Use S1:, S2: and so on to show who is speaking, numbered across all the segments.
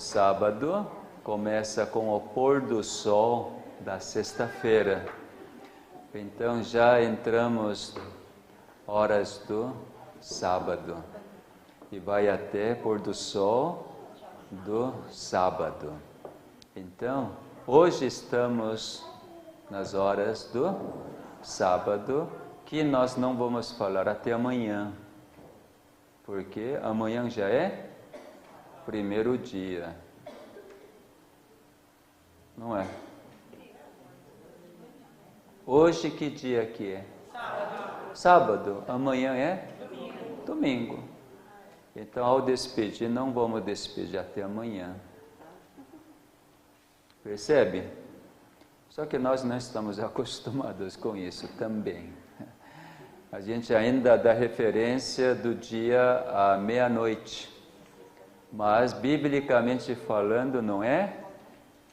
S1: sábado começa com o pôr do sol da sexta-feira. Então já entramos horas do sábado e vai até pôr do sol do sábado. Então, hoje estamos nas horas do sábado, que nós não vamos falar até amanhã, porque amanhã já é primeiro dia, não é? Hoje que dia que é? Sábado. Amanhã é? Domingo. Então, ao despedir, não vamos despedir até amanhã. Percebe? Só que nós não estamos acostumados com isso também. A gente ainda dá referência do dia à meia-noite. Mas, biblicamente falando, não é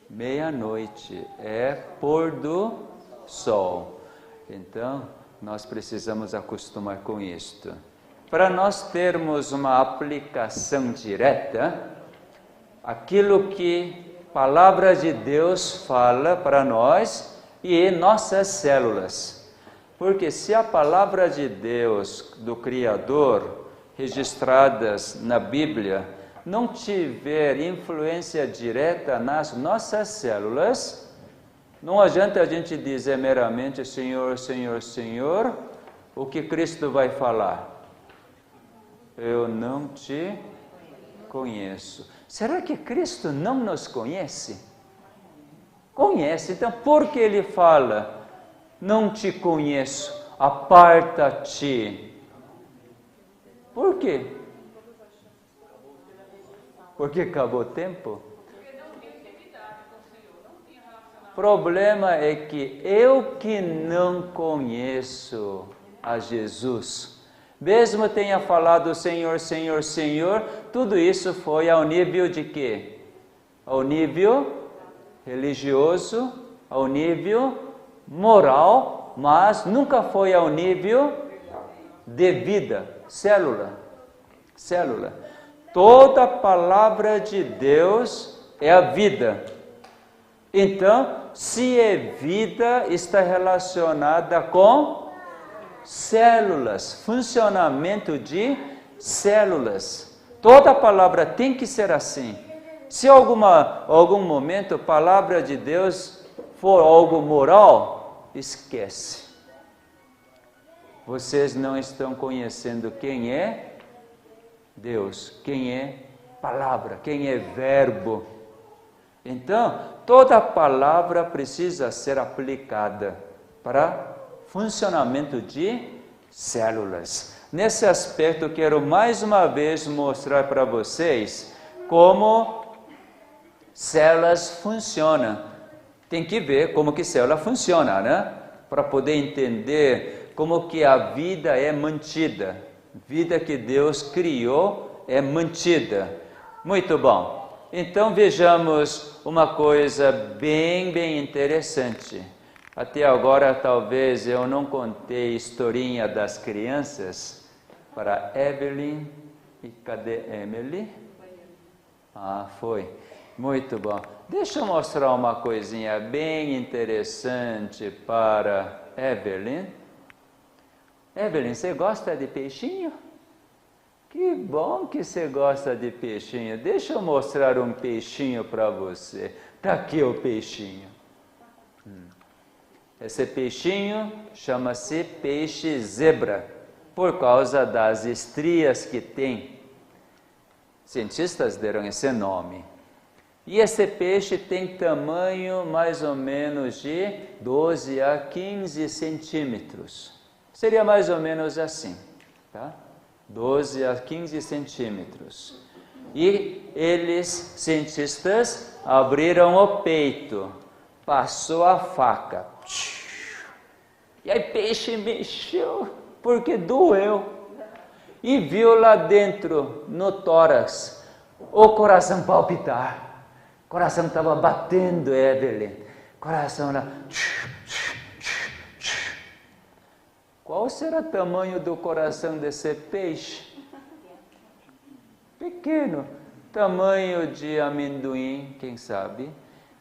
S1: meia-noite, é pôr do sol. Então, nós precisamos acostumar com isto. Para nós termos uma aplicação direta, aquilo que a palavra de Deus fala para nós e em nossas células. Porque se a palavra de Deus, do Criador, registradas na Bíblia, não tiver influência direta nas nossas células, não adianta a gente dizer meramente Senhor, Senhor, Senhor, o que Cristo vai falar? Eu não te conheço. Será que Cristo não nos conhece? Conhece, então por que Ele fala, não te conheço, aparta-te? Por quê? Porque acabou o tempo? O problema é que eu que não conheço a Jesus, mesmo tenha falado Senhor, Senhor, Senhor, tudo isso foi ao nível de quê? Ao nível religioso, ao nível moral, mas nunca foi ao nível de vida, célula. Toda a palavra de Deus é a vida. Então, se é vida, está relacionada com células, funcionamento de células. Toda a palavra tem que ser assim. Se algum momento a palavra de Deus for algo moral, esquece. Vocês não estão conhecendo quem é Deus, quem é palavra, quem é verbo. Então, toda palavra precisa ser aplicada para funcionamento de células. Nesse aspecto, quero mais uma vez mostrar para vocês como células funcionam. Tem que ver como que célula funciona, né? Para poder entender como que a vida é mantida. Vida que Deus criou é mantida. Muito bom. Então vejamos uma coisa bem interessante. Até agora talvez eu não contei historinha das crianças para Evelyn. E cadê Emily? Ah, foi. Muito bom. Deixa eu mostrar uma coisinha bem interessante para Evelyn. Evelyn, você gosta de peixinho? Que bom que você gosta de peixinho. Deixa eu mostrar um peixinho para você. Está aqui o peixinho. Esse peixinho chama-se peixe zebra, por causa das estrias que tem. Cientistas deram esse nome. E esse peixe tem tamanho mais ou menos de 12 a 15 centímetros. Seria mais ou menos assim, tá? 12 a 15 centímetros. E eles, cientistas, abriram o peito, passou a faca. E aí o peixe mexeu, porque doeu. E viu lá dentro, no tórax, o coração palpitar. O coração estava batendo, Evelyn. Coração lá. Qual será o tamanho do coração desse peixe? Pequeno. tamanho de amendoim, quem sabe.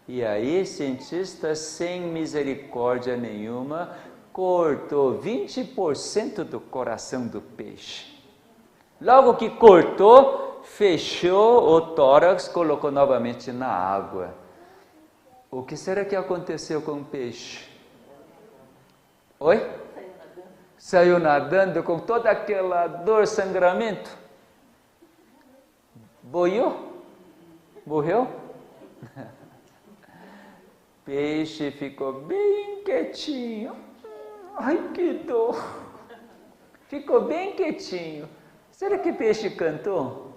S1: E aí, cientistas, sem misericórdia nenhuma, cortou 20% do coração do peixe. Logo que cortou, fechou o tórax, colocou novamente na água. O que será que aconteceu com o peixe? Oi? Saiu nadando com toda aquela dor, sangramento. Boiou? Morreu? Peixe ficou bem quietinho. Ai, que dor! Ficou bem quietinho. Será que peixe cantou?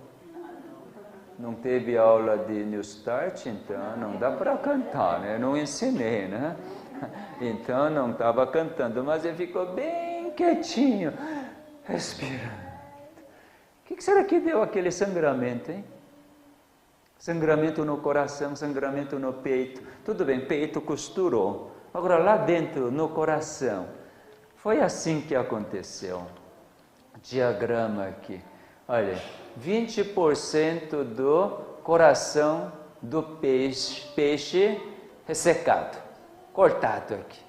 S1: Não teve aula de New Start, então não dá para cantar, né? Não ensinei, né? Então não estava cantando, mas ele ficou bem quietinho, respirando. O que será que deu aquele sangramento, hein? Sangramento no coração, sangramento no peito. Tudo bem, peito costurou. Agora lá dentro, no coração, foi assim que aconteceu. Diagrama aqui. Olha, 20% do coração do peixe ressecado, cortado aqui.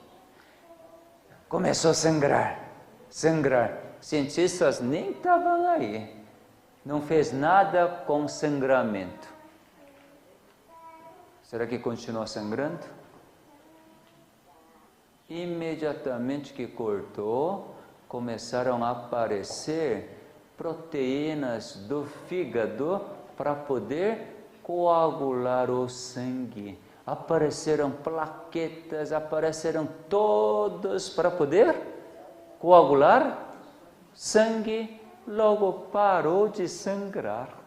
S1: Começou a sangrar. Cientistas nem estavam aí. Não fez nada com sangramento. Será que continuou sangrando? Imediatamente que cortou, começaram a aparecer proteínas do fígado para poder coagular o sangue. Apareceram plaquetas, apareceram todos para poder coagular sangue, logo parou de sangrar.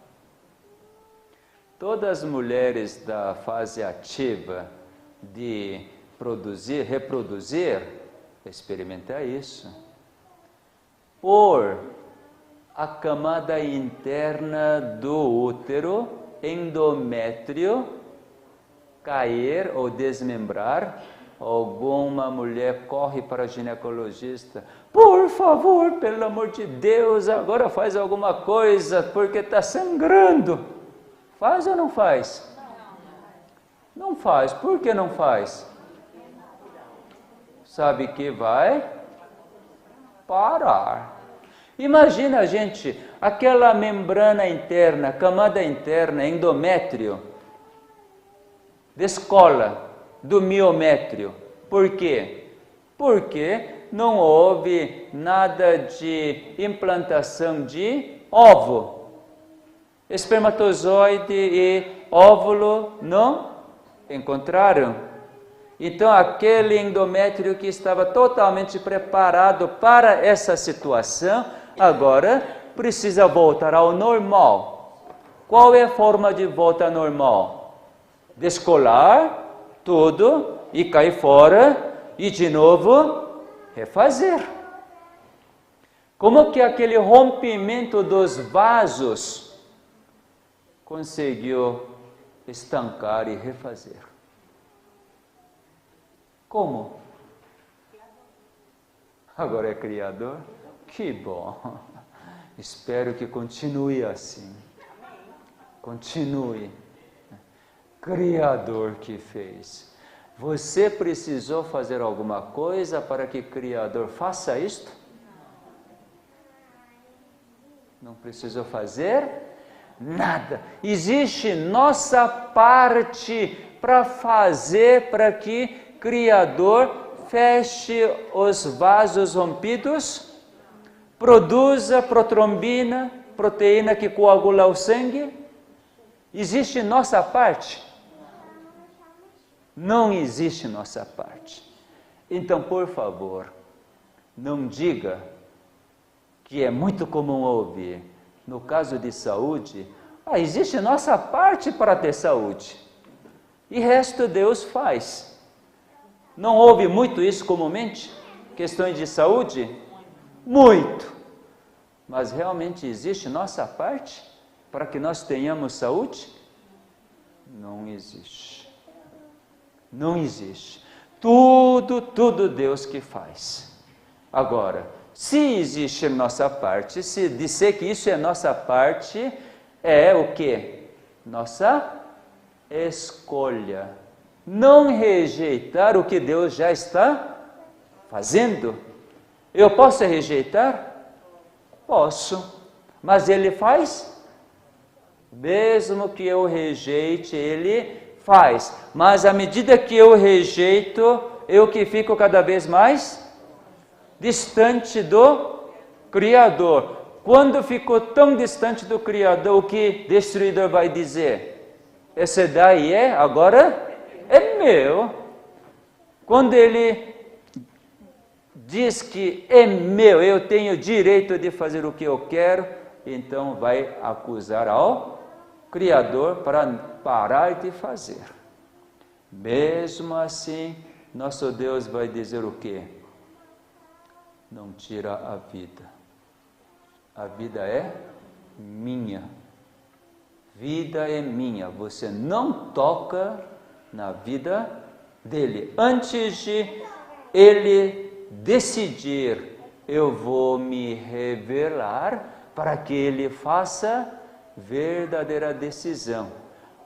S1: Todas as mulheres da fase ativa de reproduzir, experimentar isso. Por a camada interna do útero, endométrio, cair ou desmembrar, alguma mulher corre para o ginecologista. Por favor, pelo amor de Deus, agora faz alguma coisa, porque está sangrando. Faz ou não faz? Não faz. Por que não faz? Sabe que vai parar. Imagina, gente, aquela membrana interna, camada interna, endométrio, descola do miométrio. Por quê? Porque não houve nada de implantação de ovo. Espermatozoide e óvulo não encontraram. Então, aquele endométrio que estava totalmente preparado para essa situação, agora precisa voltar ao normal. Qual é a forma de volta ao normal? Descolar tudo e cair fora e de novo refazer. Como que aquele rompimento dos vasos conseguiu estancar e refazer? Como? Agora é Criador? Que bom! Espero que continue assim. Continue. Criador que fez. Você precisou fazer alguma coisa para que o Criador faça isto? Não precisou fazer nada. Existe nossa parte para fazer para que o Criador feche os vasos rompidos, produza protrombina, proteína que coagula o sangue. Existe nossa parte? Não existe nossa parte. Então, por favor, não diga que é muito comum ouvir, no caso de saúde, existe nossa parte para ter saúde, e o resto Deus faz. Não ouve muito isso comumente? Questões de saúde? Muito. Mas realmente existe nossa parte para que nós tenhamos saúde? Não existe. Não existe. Tudo Deus que faz. Agora, se existe nossa parte, se dizer que isso é nossa parte, é o quê? nossa escolha. Não rejeitar o que Deus já está fazendo. Eu posso rejeitar? Posso. Mas Ele faz? Mesmo que eu rejeite, Ele faz. Mas à medida que eu rejeito, eu que fico cada vez mais distante do Criador. Quando ficou tão distante do Criador, o que o destruidor vai dizer? Esse daí agora é meu. Quando ele diz que é meu, eu tenho direito de fazer o que eu quero, então vai acusar ao Criador para parar de fazer. Mesmo assim, nosso Deus vai dizer o quê? Não tira a vida. A vida é minha. Vida é minha. Você não toca na vida dele. Antes de ele decidir, eu vou me revelar para que ele faça verdadeira decisão.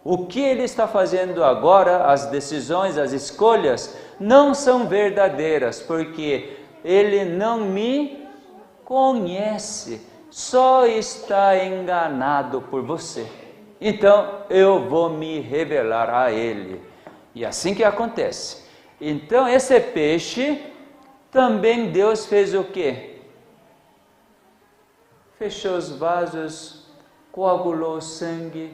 S1: O que ele está fazendo agora, as decisões, as escolhas, não são verdadeiras, porque ele não me conhece, só está enganado por você. Então, eu vou me revelar a ele. E assim que acontece. Então, esse peixe, também Deus fez o quê? Fechou os vasos, coagulou o sangue,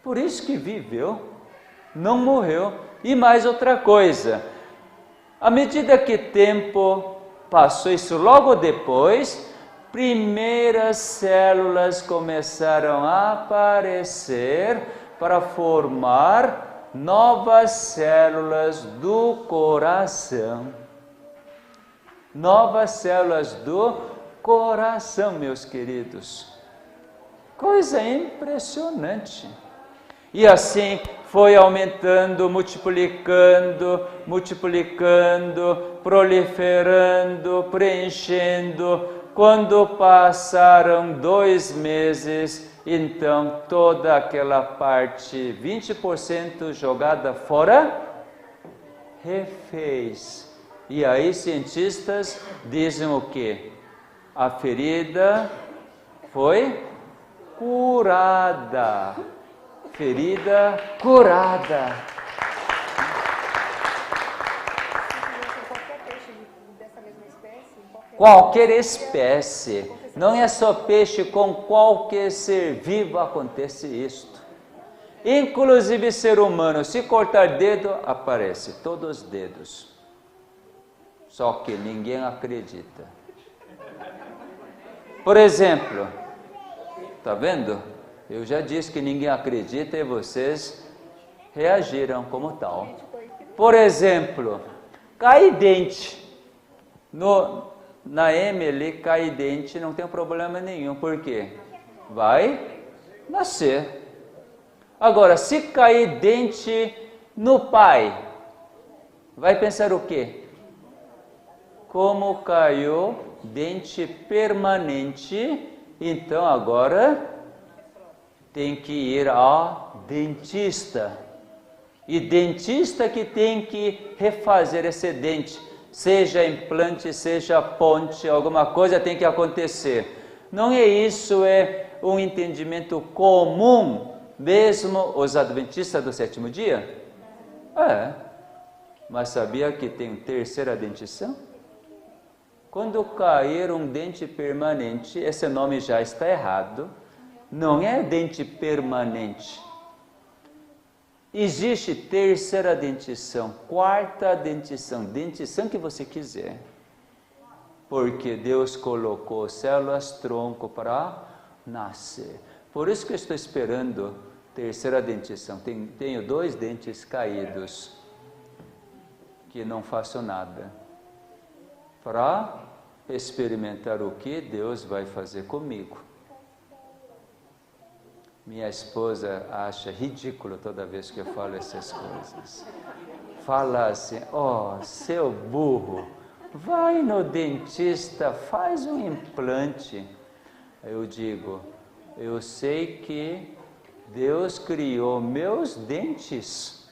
S1: por isso que viveu, não morreu. E mais outra coisa, à medida que o tempo passou, isso logo depois, primeiras células começaram a aparecer para formar novas células do coração. Novas células do coração, meus queridos. Coisa impressionante. E assim foi aumentando, multiplicando, proliferando, preenchendo. Quando passaram 2 meses, então toda aquela parte, 20% jogada fora, refez. E aí cientistas dizem o quê? A ferida foi curada. Ferida curada. Qualquer espécie. Não é só peixe, com qualquer ser vivo acontece isto. Inclusive ser humano, se cortar dedo, aparece todos os dedos. Só que ninguém acredita. Por exemplo, está vendo? Eu já disse que ninguém acredita e vocês reagiram como tal. Por exemplo, cai dente. Na Emily, cai dente, não tem problema nenhum. Por quê? Vai nascer. Agora, se cair dente no pai, vai pensar o quê? Como caiu dente permanente, então agora tem que ir ao dentista. E dentista que tem que refazer esse dente, seja implante, seja ponte, alguma coisa tem que acontecer. Não é isso, é um entendimento comum, mesmo os adventistas do 7º dia? É, mas sabia que tem terceira dentição? Quando cair um dente permanente, esse nome já está errado. Não é dente permanente. Existe terceira dentição, quarta dentição, dentição que você quiser. Porque Deus colocou células tronco para nascer. Por isso que eu estou esperando terceira dentição. Tenho 2 dentes caídos, que não faço nada. Para experimentar o que Deus vai fazer comigo. Minha esposa acha ridículo toda vez que eu falo essas coisas. Fala assim, seu burro, vai no dentista, faz um implante. Eu digo, eu sei que Deus criou meus dentes.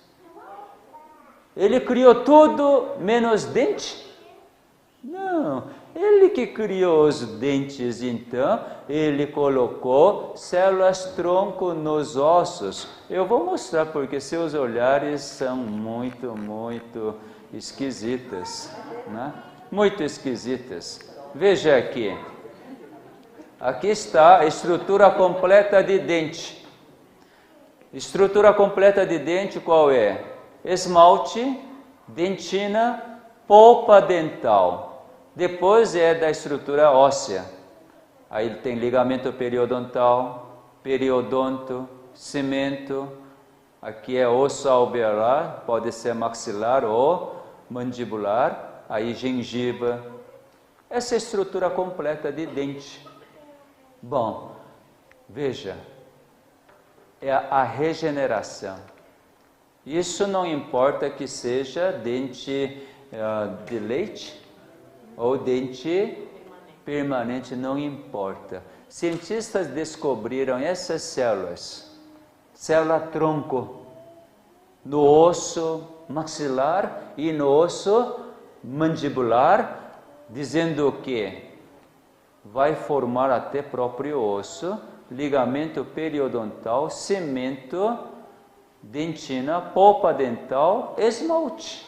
S1: Ele criou tudo menos dente? Não, Ele que criou os dentes, então, Ele colocou células tronco nos ossos. Eu vou mostrar porque seus olhares são muito esquisitas, né? Muito esquisitas. Veja aqui. Aqui está a estrutura completa de dente. Estrutura completa de dente qual é? Esmalte, dentina, polpa dental. Depois é da estrutura óssea. Aí tem ligamento periodontal, periodonto, cimento. Aqui é osso alveolar, pode ser maxilar ou mandibular. Aí gengiva. Essa é a estrutura completa de dente. Bom, veja, é a regeneração. Isso não importa que seja dente de leite ou dente permanente, não importa. Cientistas descobriram essas células, célula tronco, no osso maxilar e no osso mandibular, dizendo que vai formar até próprio osso, ligamento periodontal, cimento, dentina, polpa dental, esmalte.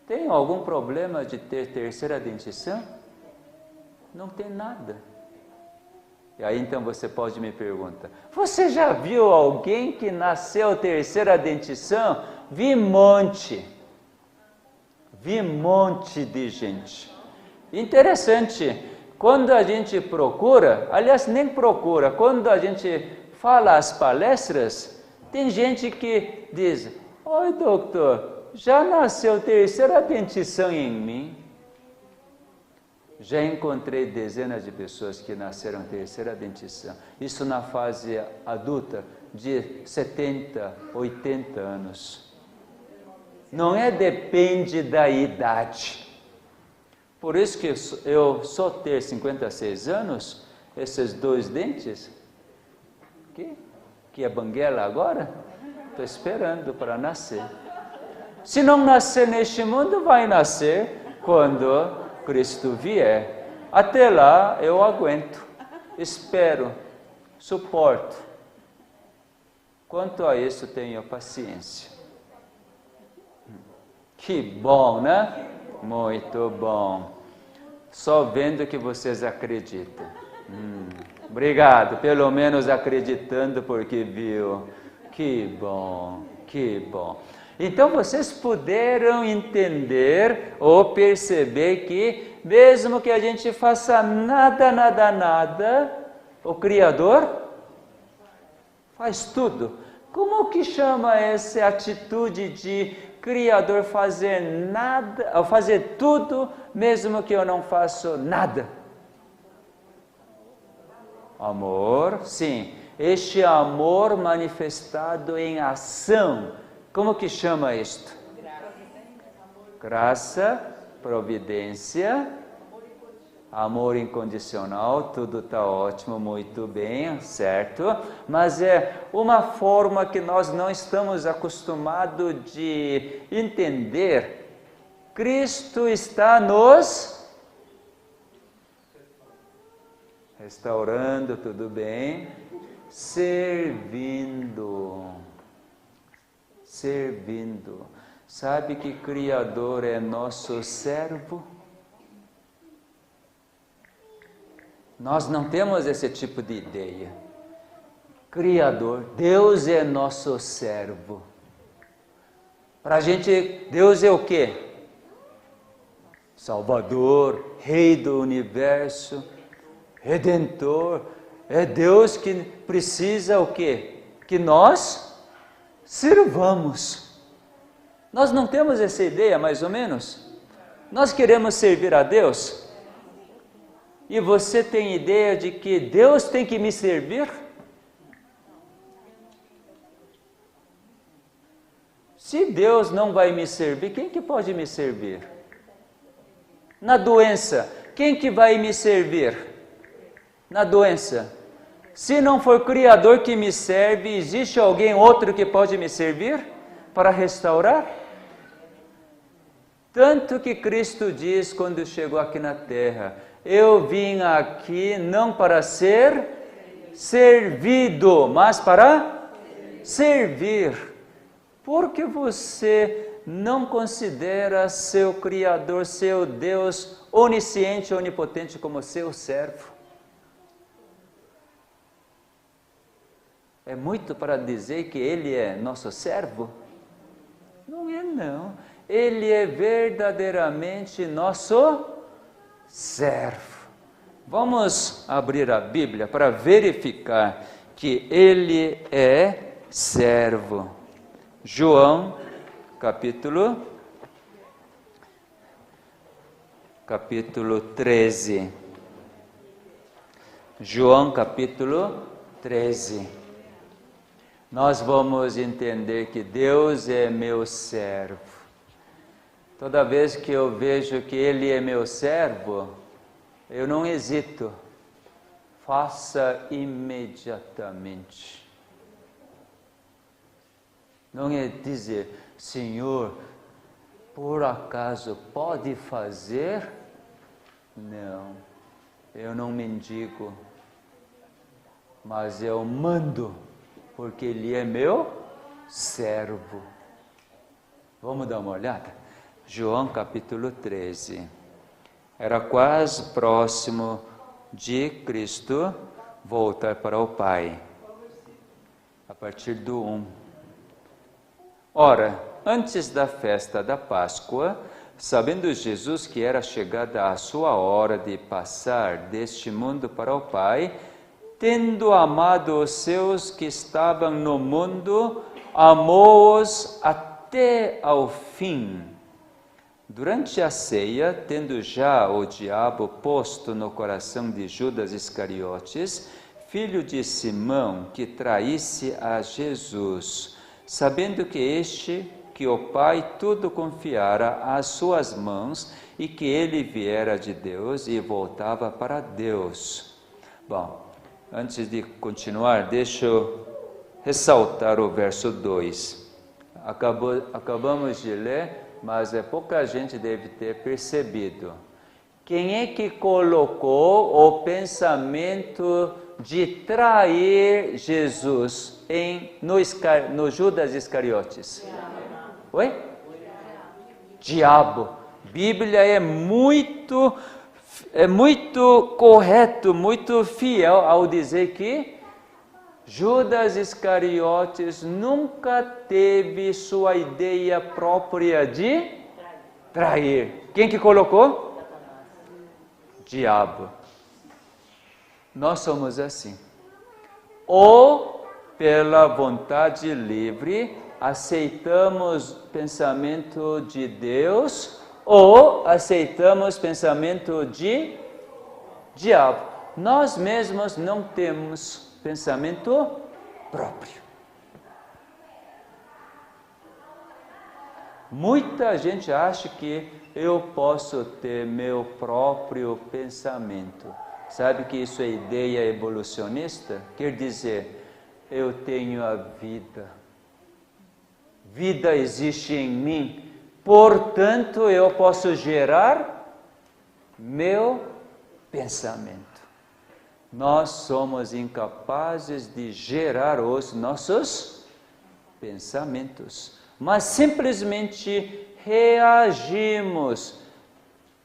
S1: Tem algum problema de ter terceira dentição? Não tem nada. E aí então você pode me perguntar, você já viu alguém que nasceu terceira dentição? Vi monte de gente. Interessante, quando a gente procura, aliás nem procura, quando a gente fala as palestras, tem gente que diz, oi doutor, já nasceu terceira dentição em mim? Já encontrei dezenas de pessoas que nasceram terceira dentição, isso na fase adulta, de 70, 80 anos. Não é depende da idade. Por isso que eu só ter 56 anos, esses dois dentes, que é banguela agora, estou esperando para nascer. Se não nascer neste mundo, vai nascer quando Cristo vier. Até lá eu aguento, espero, suporto. Quanto a isso, tenho paciência. Que bom, né? Muito bom. Só vendo que vocês acreditam. Obrigado, pelo menos acreditando porque viu. Que bom, que bom. Então vocês puderam entender ou perceber que mesmo que a gente faça nada, o Criador faz tudo. Como que chama essa atitude de Criador fazer nada, fazer tudo, mesmo que eu não faço nada? Amor, sim. Este amor manifestado em ação. Como que chama isto? Graça, providência, amor incondicional, tudo está ótimo, muito bem, certo? Mas é uma forma que nós não estamos acostumados de entender. Cristo está nos restaurando, tudo bem? Servindo. Sabe que Criador é nosso servo? Nós não temos esse tipo de ideia. Criador, Deus é nosso servo. Para a gente, Deus é o quê? Salvador, Rei do Universo, Redentor. É Deus que precisa o quê? Que nós sirvamos. Nós não temos essa ideia, mais ou menos? Nós queremos servir a Deus? E você tem ideia de que Deus tem que me servir? Se Deus não vai me servir, quem que pode me servir? Na doença, quem que vai me servir? Na doença. Se não for o Criador que me serve, existe alguém outro que pode me servir para restaurar? Tanto que Cristo diz quando chegou aqui na terra: eu vim aqui não para ser servido, mas para servir. Por que você não considera seu Criador, seu Deus onisciente e onipotente como seu servo? É muito para dizer que Ele é nosso servo? Não é não. Ele é verdadeiramente nosso servo. Vamos abrir a Bíblia para verificar que Ele é servo. João, capítulo 13. João, capítulo 13. Nós vamos entender que Deus é meu servo. Toda vez que eu vejo que Ele é meu servo, eu não hesito, faça imediatamente. Não é dizer, Senhor, por acaso pode fazer? Não, eu não mendigo, mas eu mando, porque Ele é meu servo. Vamos dar uma olhada? João capítulo 13. Era quase próximo de Cristo voltar para o Pai. A partir do 1. Ora, antes da festa da Páscoa, sabendo Jesus que era chegada a sua hora de passar deste mundo para o Pai, tendo amado os seus que estavam no mundo, amou-os até ao fim. Durante a ceia, tendo já o diabo posto no coração de Judas Iscariotes, filho de Simão, que traísse a Jesus, sabendo que o Pai tudo confiara às suas mãos e que ele viera de Deus e voltava para Deus. Bom, antes de continuar, deixa eu ressaltar o verso 2. Acabamos de ler, mas pouca gente deve ter percebido. Quem é que colocou o pensamento de trair Jesus no Judas Iscariotes? Oi? Diabo. Bíblia é muito correto, muito fiel ao dizer que Judas Iscariotes nunca teve sua ideia própria de trair. Quem que colocou? Diabo. Nós somos assim. Ou pela vontade livre aceitamos pensamento de Deus ou aceitamos pensamento de diabo. Nós mesmos não temos pensamento próprio. Muita gente acha que eu posso ter meu próprio pensamento. Sabe que isso é ideia evolucionista? Quer dizer, eu tenho a vida. Vida existe em mim. Portanto, eu posso gerar meu pensamento. Nós somos incapazes de gerar os nossos pensamentos, mas simplesmente reagimos.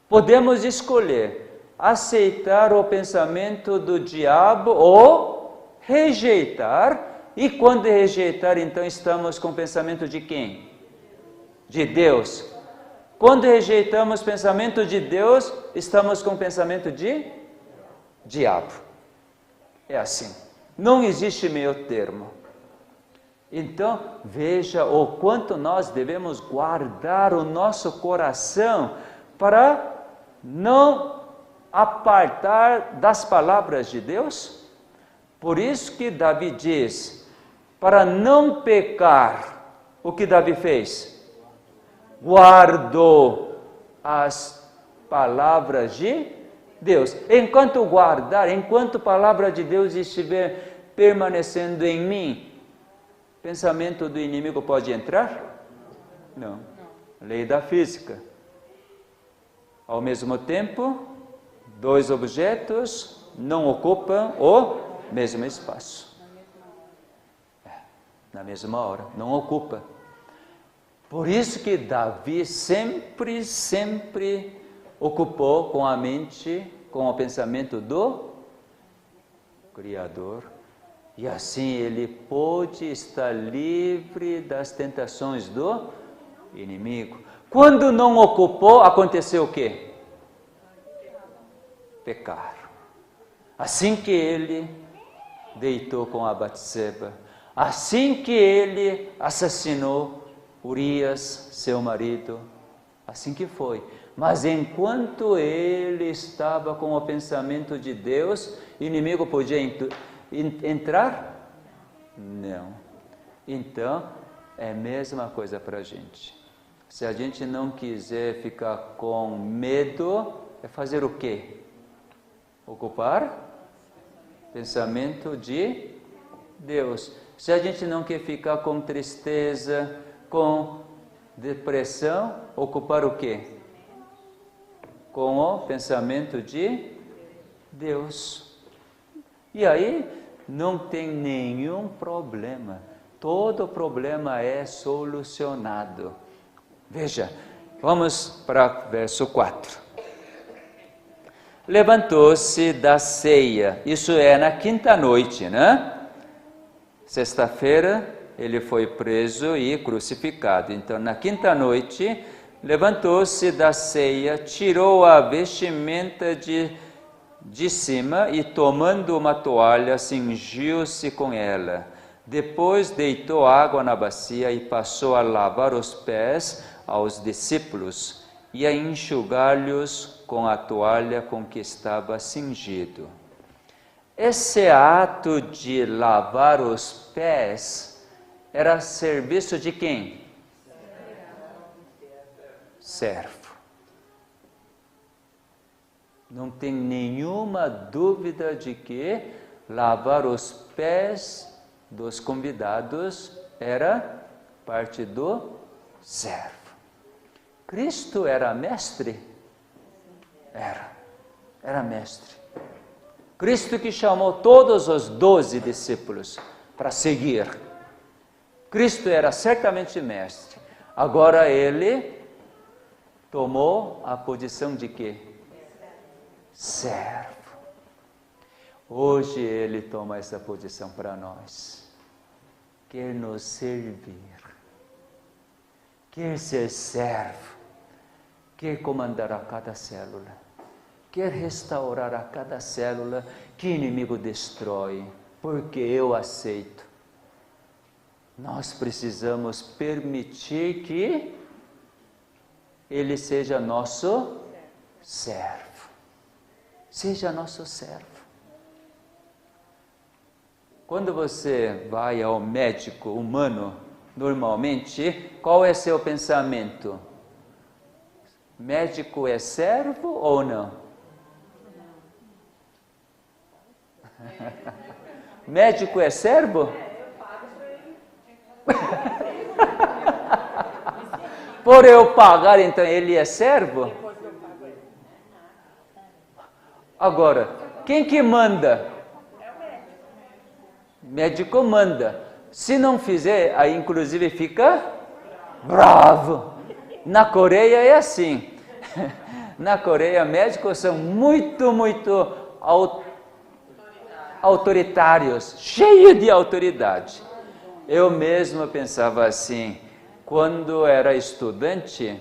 S1: Podemos escolher aceitar o pensamento do diabo ou rejeitar, e quando rejeitar, então estamos com o pensamento de quem? De Deus. Quando rejeitamos o pensamento de Deus, estamos com o pensamento de diabo. É assim, não existe meio termo. Então, veja o quanto nós devemos guardar o nosso coração para não apartar das palavras de Deus. Por isso que Davi diz, para não pecar, o que Davi fez? Guardou as palavras de Deus. Enquanto guardar, enquanto a palavra de Deus estiver permanecendo em mim, pensamento do inimigo pode entrar? Não. Lei da física. Ao mesmo tempo, dois objetos não ocupam o mesmo espaço. Na mesma hora, não ocupa. Por isso que Davi sempre ocupou com a mente, com o pensamento do Criador. E assim ele pôde estar livre das tentações do inimigo. Quando não ocupou, aconteceu o quê? Pecar. Assim que ele deitou com a Batseba, assim que ele assassinou Urias, seu marido, assim que foi. Mas enquanto ele estava com o pensamento de Deus, o inimigo podia entrar? Não. Então, é a mesma coisa para a gente. Se a gente não quiser ficar com medo, é fazer o quê? Ocupar pensamento de Deus. Se a gente não quer ficar com tristeza, com depressão, ocupar o quê? Com o pensamento de Deus. E aí não tem nenhum problema. Todo problema é solucionado. Veja, vamos para verso 4. Levantou-se da ceia, isso é na quinta noite, né? Sexta-feira ele foi preso e crucificado. Então, na quinta noite, levantou-se da ceia, tirou a vestimenta de cima e, tomando uma toalha, cingiu-se com ela. Depois deitou água na bacia e passou a lavar os pés aos discípulos e a enxugar-lhes com a toalha com que estava cingido. Esse ato de lavar os pés era serviço de quem? Servo. Não tem nenhuma dúvida de que lavar os pés dos convidados era parte do servo. Cristo era mestre? Era mestre. Cristo que chamou todos os 12 discípulos para seguir. Cristo era certamente mestre. Agora ele tomou a posição de quê? Servo. Hoje ele toma essa posição para nós. Quer nos servir. Quer ser servo. Quer comandar a cada célula. Quer restaurar a cada célula que o inimigo destrói. Porque eu aceito. Nós precisamos permitir que ele seja nosso servo. Seja nosso servo. Quando você vai ao médico humano, normalmente, qual é seu pensamento? Médico é servo ou não? Médico é servo? Por eu pagar, então ele é servo? Agora, quem que manda? Médico manda. Se não fizer, aí inclusive fica bravo. Na Coreia é assim. Na Coreia, médicos são muito autoritários, cheios de autoridade. Eu mesmo pensava assim, quando era estudante,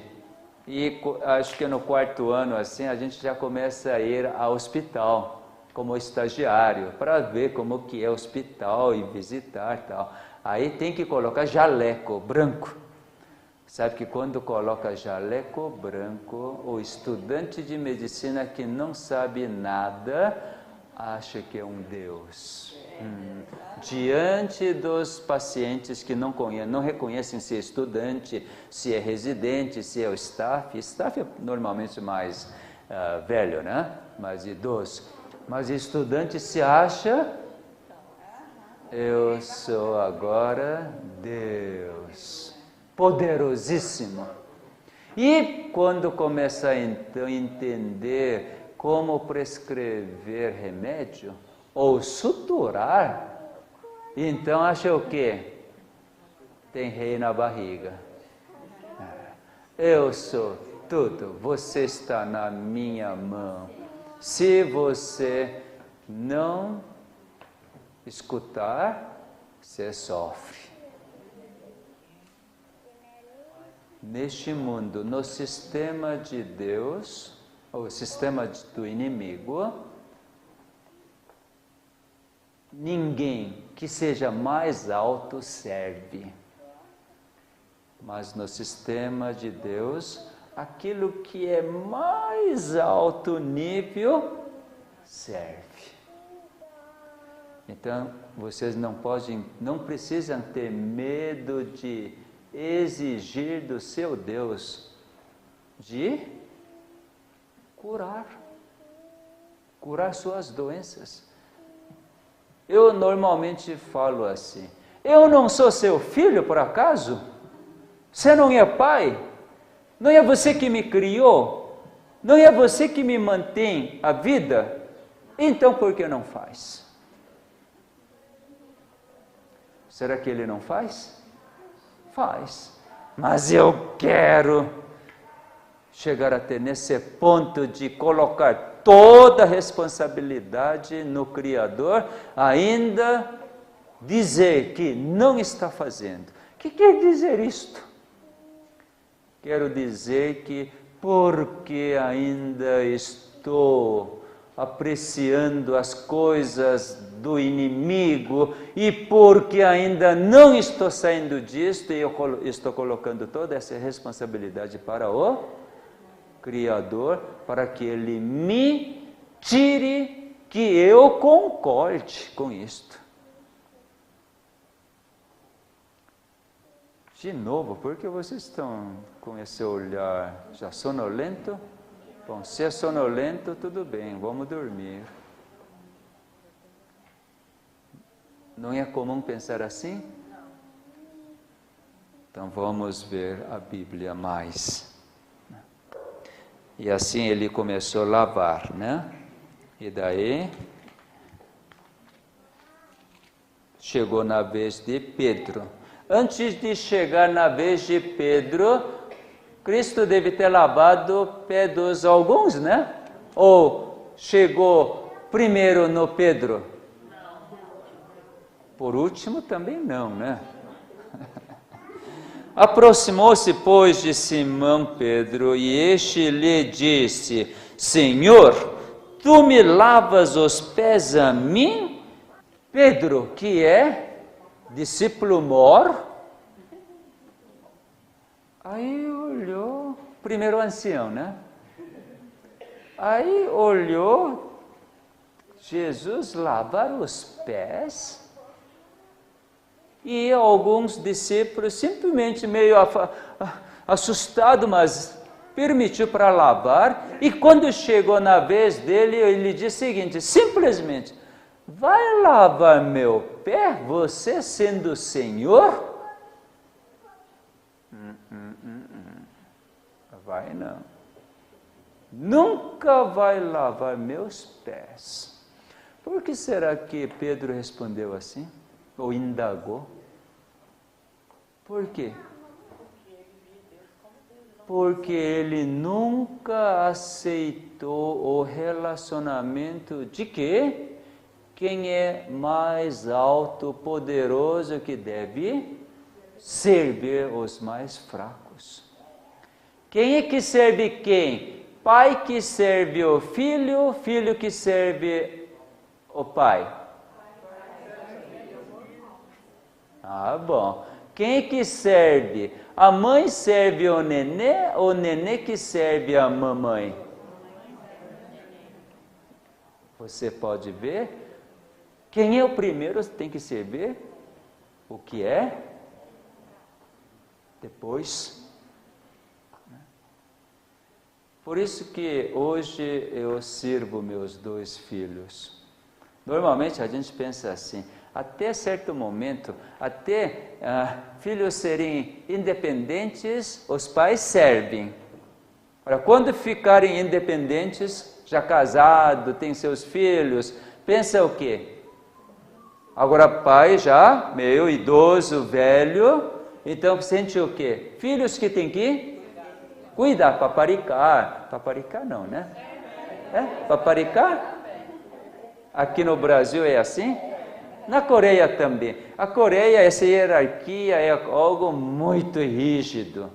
S1: e acho que no quarto ano assim, a gente já começa a ir ao hospital como estagiário, para ver como que é o hospital e visitar e tal. Aí tem que colocar jaleco branco. Sabe que quando coloca jaleco branco, o estudante de medicina que não sabe nada, acha que é um Deus. Diante dos pacientes que não reconhecem se é estudante, se é residente, se é o staff é normalmente mais velho, né? Mais idoso. Mas estudante se acha, eu sou agora Deus, poderosíssimo. E quando começa a então entender como prescrever remédio ou suturar, então acha o quê? Tem rei na barriga. Eu sou tudo, você está na minha mão. Se você não escutar, você sofre. Neste mundo, no sistema de Deus, ou sistema do inimigo, ninguém que seja mais alto serve. Mas no sistema de Deus, aquilo que é mais alto nível serve. Então, vocês não precisam ter medo de exigir do seu Deus de curar suas doenças. Eu normalmente falo assim: eu não sou seu filho por acaso? Você não é pai? Não é você que me criou? Não é você que me mantém a vida? Então por que não faz? Será que ele não faz? Faz. Mas eu quero chegar até nesse ponto de colocar toda a responsabilidade no Criador, ainda dizer que não está fazendo. O que quer dizer isto? Quero dizer que porque ainda estou apreciando as coisas do inimigo e porque ainda não estou saindo disto, e eu estou colocando toda essa responsabilidade para o Criador, para que Ele me tire, que eu concorde com isto. De novo, por que vocês estão com esse olhar já sonolento? Bom, se é sonolento, tudo bem, vamos dormir. Não é comum pensar assim? Então vamos ver a Bíblia mais. E assim ele começou a lavar, né? E daí chegou na vez de Pedro. Antes de chegar na vez de Pedro, Cristo deve ter lavado o pé dos alguns, né? Ou chegou primeiro no Pedro? Por último também não, né? Aproximou-se, pois, de Simão Pedro, e este lhe disse: Senhor, tu me lavas os pés a mim? Pedro, que é discípulo mor, aí olhou, primeiro o ancião, né? Aí olhou Jesus lavar os pés, e alguns discípulos simplesmente meio assustado, mas permitiu para lavar, e quando chegou na vez dele, ele disse o seguinte, simplesmente: vai lavar meu pé, você sendo o Senhor? Vai não. Nunca vai lavar meus pés. Por que será que Pedro respondeu assim? Ou indagou? Por quê? Porque ele nunca aceitou o relacionamento de quê? Quem é mais alto, poderoso, que deve servir os mais fracos. Quem é que serve quem? Pai que serve o filho, filho que serve o pai. Ah, bom. Quem é que serve? A mãe serve o nenê que serve a mamãe? Você pode ver? Quem é o primeiro tem que servir o que é depois. Por isso que hoje eu sirvo meus 2 filhos. Normalmente a gente pensa assim, até certo momento, até filhos serem independentes, os pais servem. Para quando ficarem independentes, já casado, tem seus filhos, pensa o quê? Agora pai já, meio idoso, velho, então sente o quê? Filhos que tem que cuidar, paparicar. Paparicar não, né? Paparicar? Aqui no Brasil é assim? Na Coreia também. A Coreia, essa hierarquia é algo muito rígido.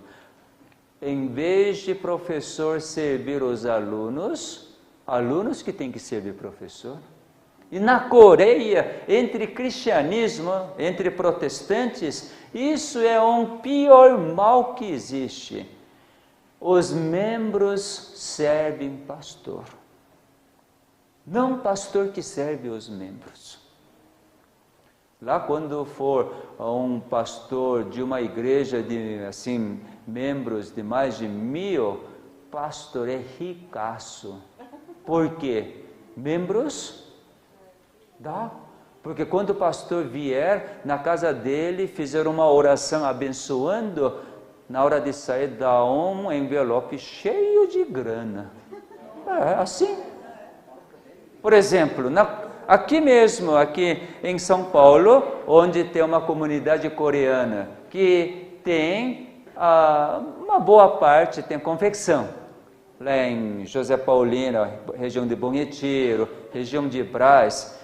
S1: Em vez de professor servir os alunos que têm que servir professor. E na Coreia, entre cristianismo, entre protestantes, isso é um pior mal que existe. Os membros servem pastor. Não pastor que serve os membros. Lá quando for um pastor de uma igreja de assim membros de mais de 1000, pastor é ricaço. Por quê? Membros dá. Porque quando o pastor vier na casa dele, fizer uma oração abençoando, na hora de sair dá um envelope cheio de grana. É assim. Por exemplo, aqui mesmo, aqui em São Paulo, onde tem uma comunidade coreana, que tem uma boa parte, tem confecção. Lá em José Paulino, região de Bom Retiro, região de Brás,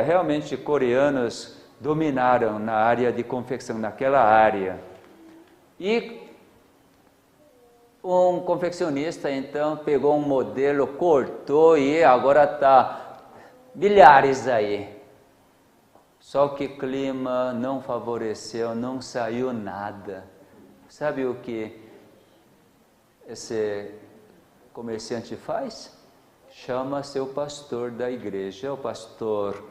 S1: realmente coreanos dominaram na área de confecção, naquela área. E um confeccionista, então, pegou um modelo, cortou e agora está milhares aí. Só que o clima não favoreceu, não saiu nada. Sabe o que esse comerciante faz? Chama seu pastor da igreja, o pastor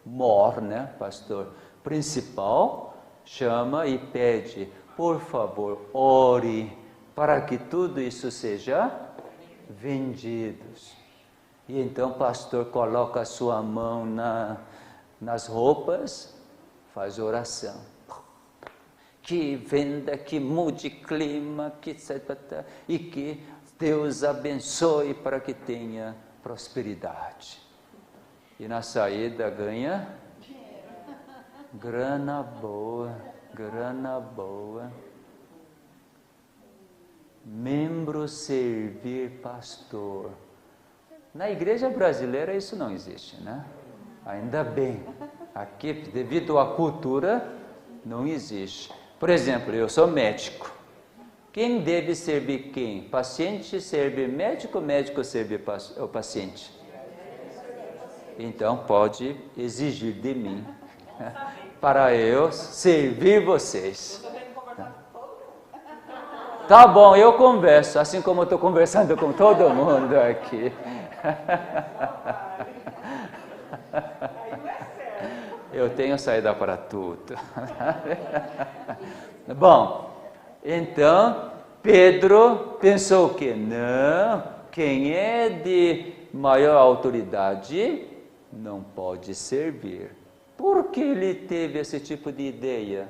S1: mor, né? Pastor principal, chama e pede, por favor, ore para que tudo isso seja vendido. E então o pastor coloca a sua mão nas roupas, faz oração. Que venda, que mude clima, e que Deus abençoe para que tenha prosperidade. E na saída ganha grana boa, grana boa. Membro servir pastor. Na igreja brasileira isso não existe, né? Ainda bem. Aqui, devido à cultura, não existe. Por exemplo, eu sou médico. Quem deve servir quem? Paciente serve médico, médico serve o paciente. Então pode exigir de mim para eu servir vocês. Tá bom, eu converso, assim como eu estou conversando com todo mundo aqui. Eu tenho saída para tudo. Bom, então Pedro pensou que não, quem é de maior autoridade não pode servir. Por que ele teve esse tipo de ideia?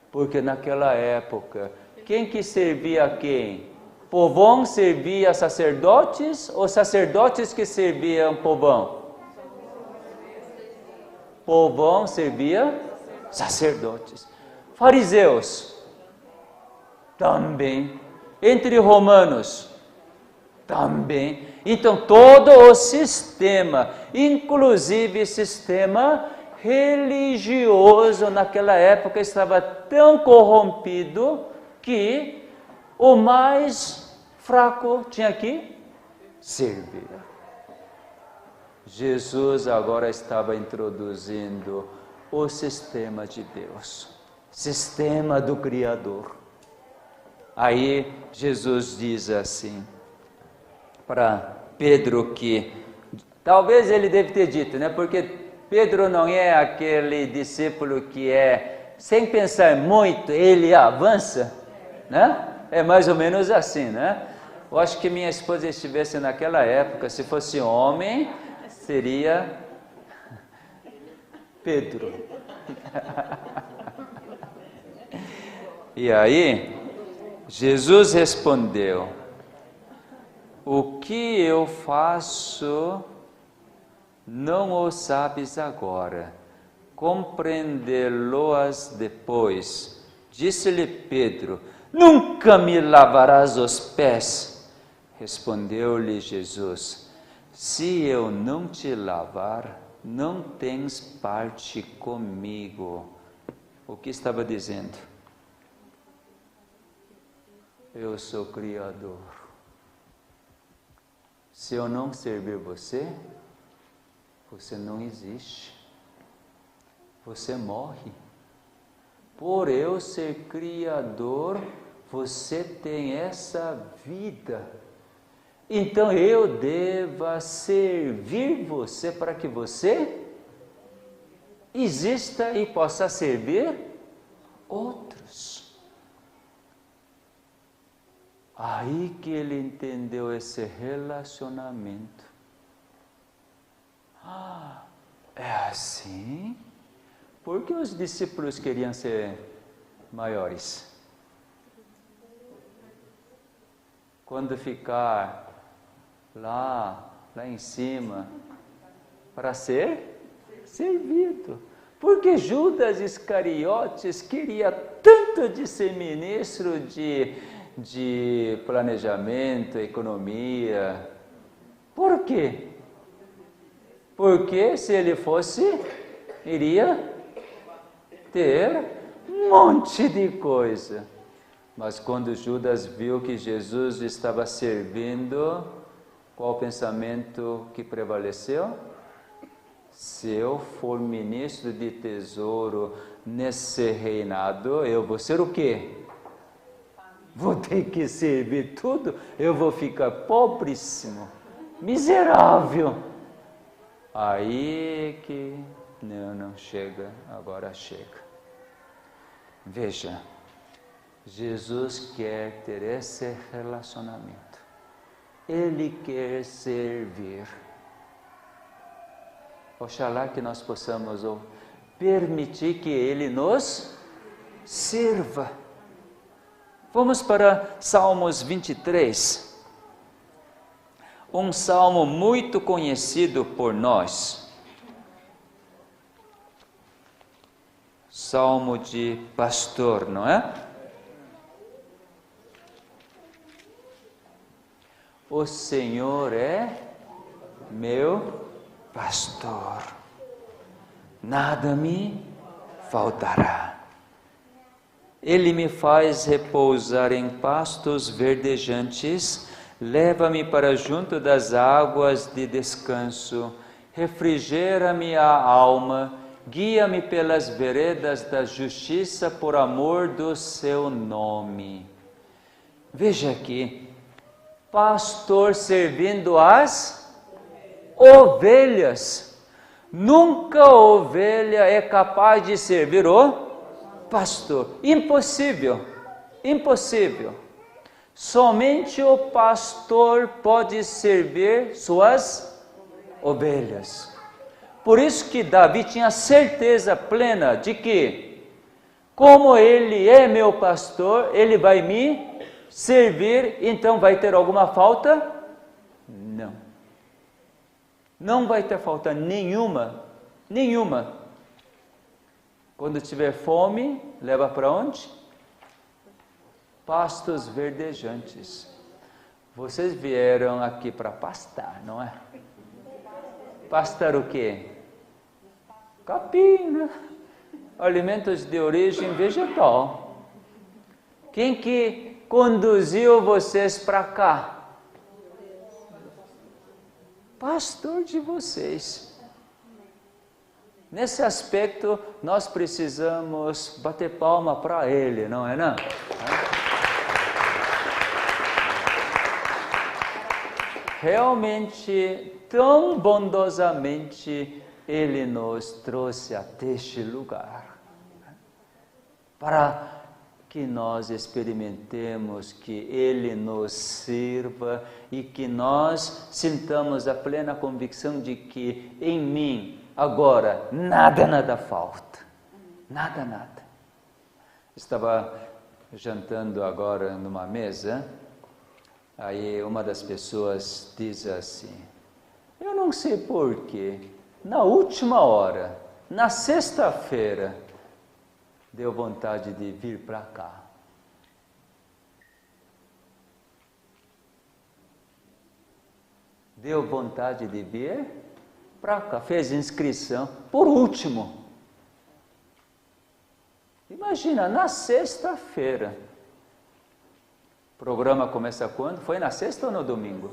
S1: Porque naquela época, quem que servia a quem? Povão servia sacerdotes ou sacerdotes que serviam povão? Povão servia sacerdotes. Fariseus também. Entre romanos também. Então todo o sistema, inclusive sistema religioso naquela época, estava tão corrompido que o mais fraco tinha que servir. Jesus agora estava introduzindo o sistema de Deus, sistema do Criador. Aí Jesus diz assim para Pedro que, talvez ele deve ter dito, né? Porque Pedro não é aquele discípulo que sem pensar muito, ele avança, né? É mais ou menos assim, né? Eu acho que minha esposa estivesse naquela época, se fosse homem, seria Pedro. E aí, Jesus respondeu: o que eu faço não o sabes agora, compreendê-lo-ás depois. Disse-lhe Pedro: nunca me lavarás os pés. Respondeu-lhe Jesus: se eu não te lavar, não tens parte comigo. O que estava dizendo? Eu sou Criador. Se eu não servir você, você não existe. Você morre. Por eu ser Criador, você tem essa vida. Então eu devo servir você para que você exista e possa servir outros. Aí que ele entendeu esse relacionamento. Ah, é assim? Por que os discípulos queriam ser maiores? Quando ficar lá em cima, para ser servido. Porque Judas Iscariotes queria tanto de ser ministro de planejamento, economia. Por quê? Porque se ele fosse, iria ter um monte de coisa. Mas quando Judas viu que Jesus estava servindo, qual o pensamento que prevaleceu? Se eu for ministro de tesouro nesse reinado, eu vou ser o quê? Vou ter que servir tudo, eu vou ficar pobríssimo, miserável. Aí que, não chega, agora chega. Veja, Jesus quer ter esse relacionamento. Ele quer servir. Oxalá que nós possamos permitir que Ele nos sirva. Vamos para Salmos 23. Um salmo muito conhecido por nós. Salmo de pastor, não é? O Senhor é meu pastor, nada me faltará. Ele me faz repousar em pastos verdejantes, leva-me para junto das águas de descanso, refrigera-me a alma, guia-me pelas veredas da justiça por amor do seu nome. Veja aqui, pastor servindo as ovelhas. Nunca a ovelha é capaz de servir o pastor. Impossível, impossível. Somente o pastor pode servir suas ovelhas. Por isso que Davi tinha certeza plena de que, como ele é meu pastor, ele vai me servir, então vai ter alguma falta? Não. Não vai ter falta nenhuma, nenhuma. Quando tiver fome, leva para onde? Pastos verdejantes. Vocês vieram aqui para pastar, não é? Pastar o quê? Capim, né? Alimentos de origem vegetal. Quem que conduziu vocês para cá? Pastor de vocês. Nesse aspecto, nós precisamos bater palma para ele, não é não? Realmente, tão bondosamente, ele nos trouxe até este lugar para que nós experimentemos, que Ele nos sirva e que nós sintamos a plena convicção de que em mim, agora, nada falta. Nada. Estava jantando agora numa mesa, aí uma das pessoas diz assim, eu não sei porquê, na última hora, na sexta-feira, deu vontade de vir para cá. Deu vontade de vir para cá, fez inscrição, por último. Imagina, na sexta-feira. O programa começa quando? Foi na sexta ou no domingo?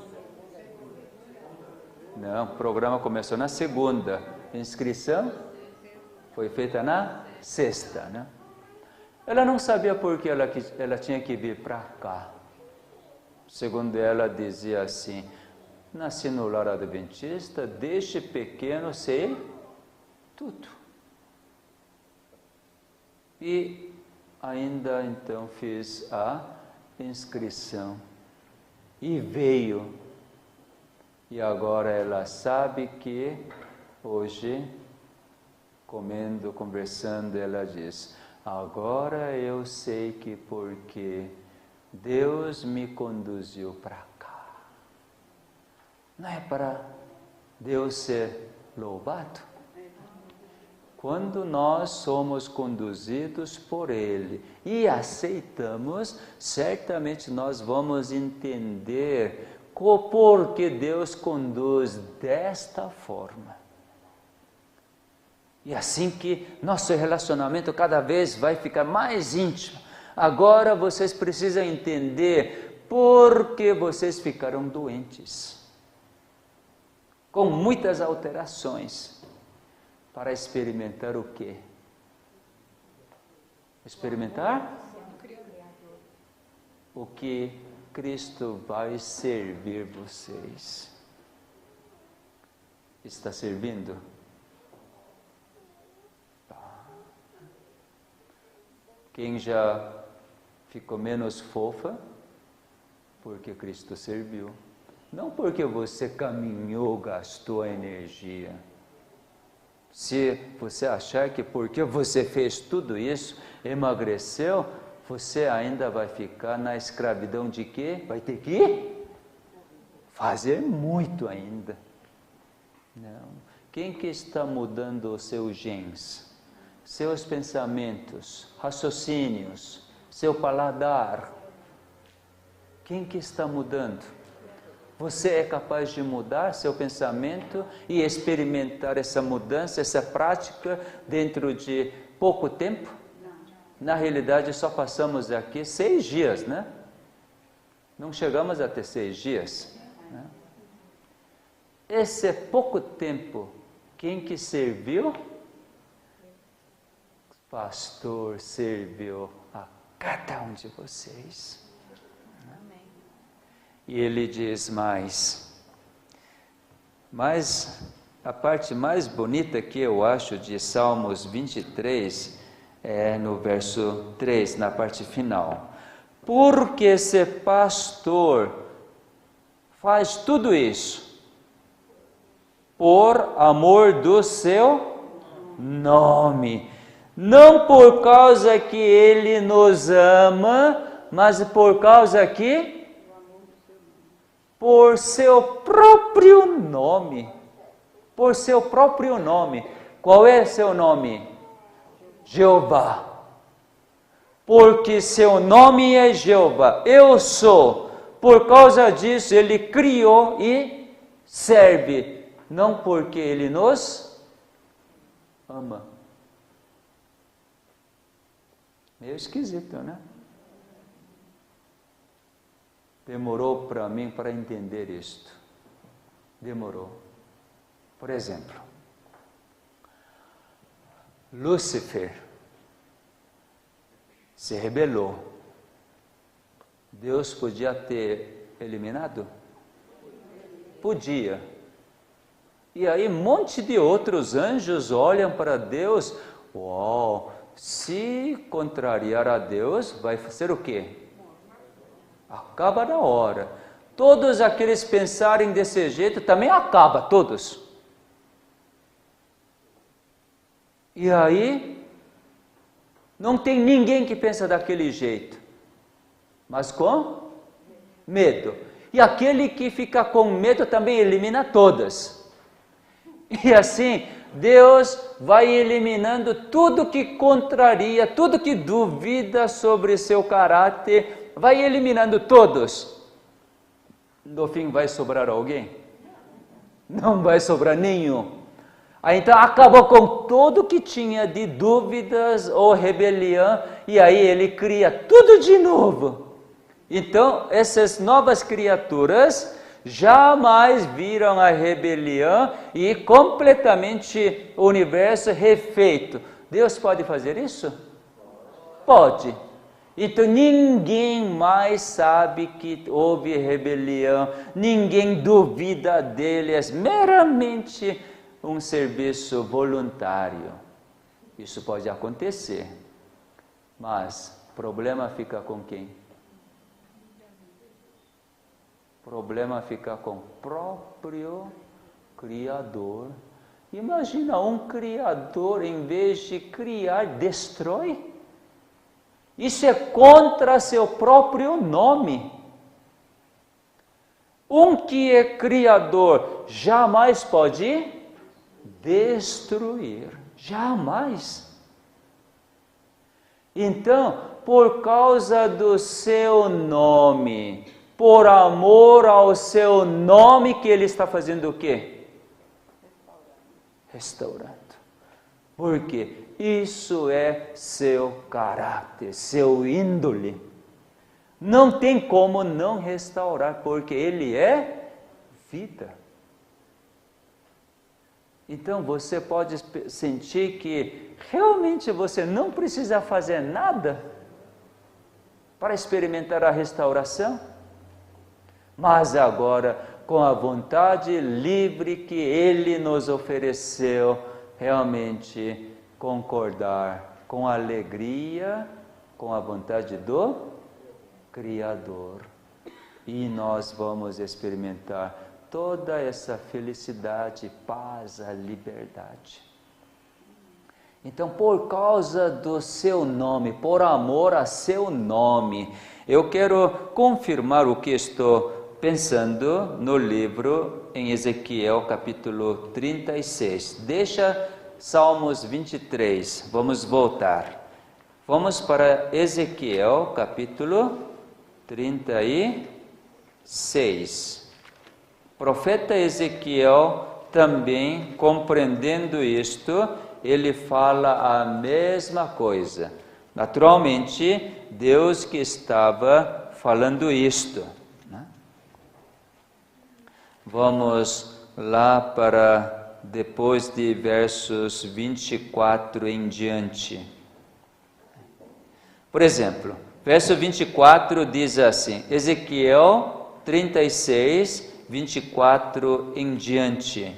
S1: Não, o programa começou na segunda. A inscrição foi feita na sexta, né? Ela não sabia por que ela tinha que vir para cá. Segundo ela, dizia assim, nasci no lar adventista, desde pequeno sei tudo. E ainda então fiz a inscrição e veio. E agora ela sabe que hoje, comendo, conversando, ela diz, agora eu sei que porque Deus me conduziu para cá. Não é para Deus ser louvado? Quando nós somos conduzidos por Ele e aceitamos, certamente nós vamos entender por que Deus conduz desta forma. E assim que nosso relacionamento cada vez vai ficar mais íntimo. Agora vocês precisam entender por que vocês ficaram doentes. Com muitas alterações. Para experimentar o quê? Experimentar o que Cristo vai servir vocês. Está servindo? Quem já ficou menos fofa? Porque Cristo serviu. Não porque você caminhou, gastou a energia. Se você achar que porque você fez tudo isso, emagreceu, você ainda vai ficar na escravidão de quê? Vai ter que fazer muito ainda. Não. Quem que está mudando os seus genes? Seus pensamentos, raciocínios, seu paladar. Quem que está mudando? Você é capaz de mudar seu pensamento e experimentar essa mudança, essa prática dentro de pouco tempo? Na realidade, só passamos aqui 6 dias, né? Não chegamos a ter 6 dias. Né? Esse pouco tempo, quem que serviu? O pastor serviu a cada um de vocês. E ele diz mais, mas a parte mais bonita que eu acho de Salmos 23 é no verso 3, na parte final. Porque ser pastor faz tudo isso por amor do seu nome. Não por causa que ele nos ama, mas por causa que por seu próprio nome. Por seu próprio nome. Qual é seu nome? Jeová. Porque seu nome é Jeová. Eu sou. Por causa disso, Ele criou e serve. Não porque Ele nos ama. Meio esquisito, né? Demorou para mim para entender isto. Demorou. Por exemplo, Lúcifer se rebelou. Deus podia ter eliminado? Podia. E aí um monte de outros anjos olham para Deus. Uau, se contrariar a Deus, vai ser o quê? Acaba na hora. Todos aqueles pensarem desse jeito, também acaba, todos. E aí, não tem ninguém que pensa daquele jeito, mas com medo. E aquele que fica com medo também elimina todas. E assim, Deus vai eliminando tudo que contraria, tudo que duvida sobre seu caráter, vai eliminando todos. No fim, vai sobrar alguém? Não vai sobrar nenhum. Aí então acabou com tudo que tinha de dúvidas ou rebelião, e aí ele cria tudo de novo. Então, essas novas criaturas jamais viram a rebelião e completamente o universo refeito. Deus pode fazer isso? Pode. Então ninguém mais sabe que houve rebelião, ninguém duvida dele, é meramente um serviço voluntário. Isso pode acontecer, mas o problema fica com quem? O problema fica com o próprio Criador. Imagina um Criador, em vez de criar, destrói. Isso é contra seu próprio nome. Um que é Criador jamais pode destruir. Jamais. Então, por causa do seu nome, por amor ao seu nome, que ele está fazendo o quê? Restaurando. Por quê? Isso é seu caráter, seu índole. Não tem como não restaurar, porque ele é vida. Então você pode sentir que realmente você não precisa fazer nada para experimentar a restauração, mas agora, com a vontade livre que ele nos ofereceu, realmente concordar com alegria, com a vontade do Criador. E nós vamos experimentar toda essa felicidade, paz, a liberdade. Então, por causa do seu nome, por amor a seu nome, eu quero confirmar o que estou pensando no livro em Ezequiel capítulo 36. Deixa Salmos 23, vamos voltar. Vamos para Ezequiel capítulo 36. O profeta Ezequiel também, compreendendo isto, ele fala a mesma coisa. Naturalmente, Deus que estava falando isto. Né? Vamos lá para depois de versos 24 em diante. Por exemplo, verso 24 diz assim, Ezequiel 36, 24 em diante.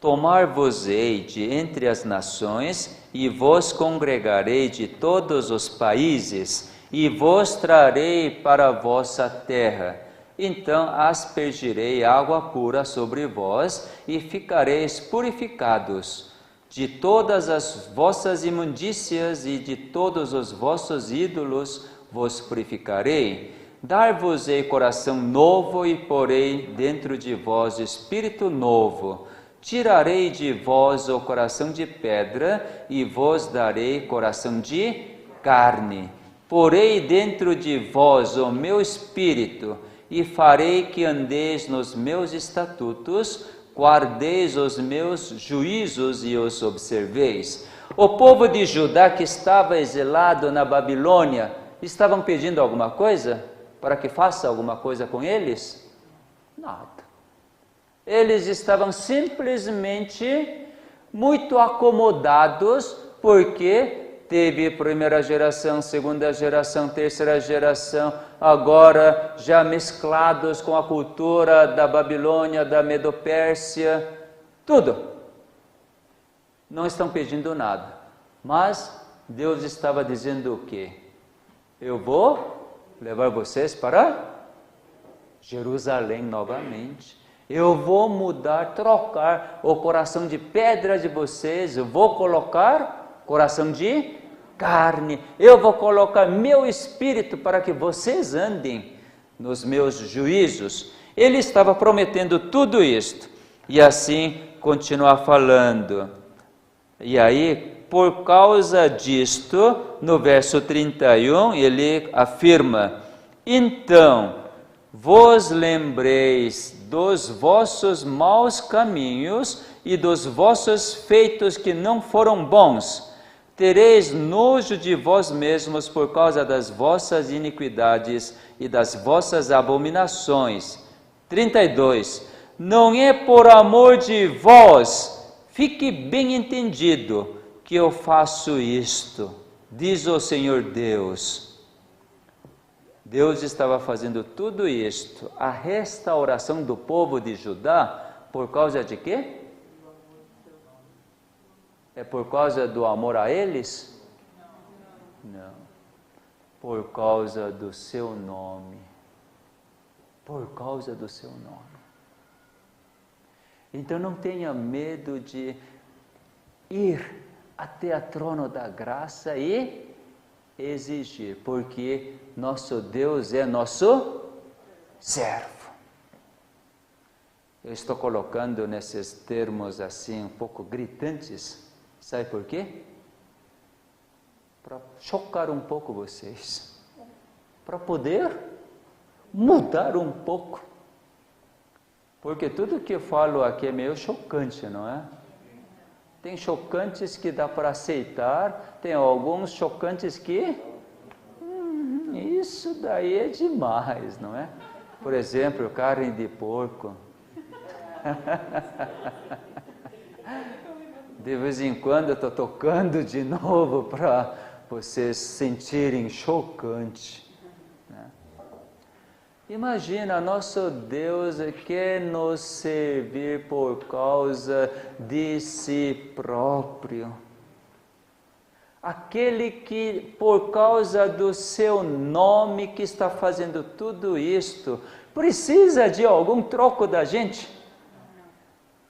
S1: Tomar-vos-ei de entre as nações, e vos congregarei de todos os países, e vos trarei para a vossa terra. Então aspergirei água pura sobre vós, e ficareis purificados. De todas as vossas imundícias e de todos os vossos ídolos vos purificarei. Dar-vos-ei coração novo, e porei dentro de vós espírito novo. Tirarei de vós o coração de pedra, e vos darei coração de carne. Porei dentro de vós o meu espírito, e farei que andeis nos meus estatutos, guardeis os meus juízos e os observeis. O povo de Judá que estava exilado na Babilônia, estavam pedindo alguma coisa para que faça alguma coisa com eles? Nada. Eles estavam simplesmente muito acomodados, porque teve primeira geração, segunda geração, terceira geração, agora já mesclados com a cultura da Babilônia, da Medopérsia, tudo. não estão pedindo nada, mas Deus estava dizendo o quê? Eu vou levar vocês para Jerusalém novamente. Eu vou mudar, trocar o coração de pedra de vocês. Eu vou colocar coração de carne. Eu vou colocar meu espírito para que vocês andem nos meus juízos. Ele estava prometendo tudo isto. E assim continuar falando. E aí, por causa disto, no verso 31, ele afirma: então, vos lembreis dos vossos maus caminhos e dos vossos feitos que não foram bons. Tereis nojo de vós mesmos por causa das vossas iniquidades e das vossas abominações. 32. Não é por amor de vós, fique bem entendido, que eu faço isto, diz o Senhor Deus. Deus estava fazendo tudo isto, a restauração do povo de Judá, por causa de quê? É por causa do amor a eles? Não. Por causa do seu nome. Por causa do seu nome. Então não tenha medo de ir até a trono da graça e exigir, porque nosso Deus é nosso servo. Eu estou colocando nesses termos assim um pouco gritantes, sabe por quê? Para chocar um pouco vocês, para poder mudar um pouco, porque tudo que eu falo aqui é meio chocante, não é? Tem chocantes que dá para aceitar, tem alguns chocantes que isso daí é demais, não é? Por exemplo, carne de porco. De vez em quando eu estou tocando de novo para vocês sentirem chocante. Imagina, nosso Deus quer nos servir por causa de si próprio. Aquele que, por causa do seu nome, que está fazendo tudo isto, precisa de algum troco da gente?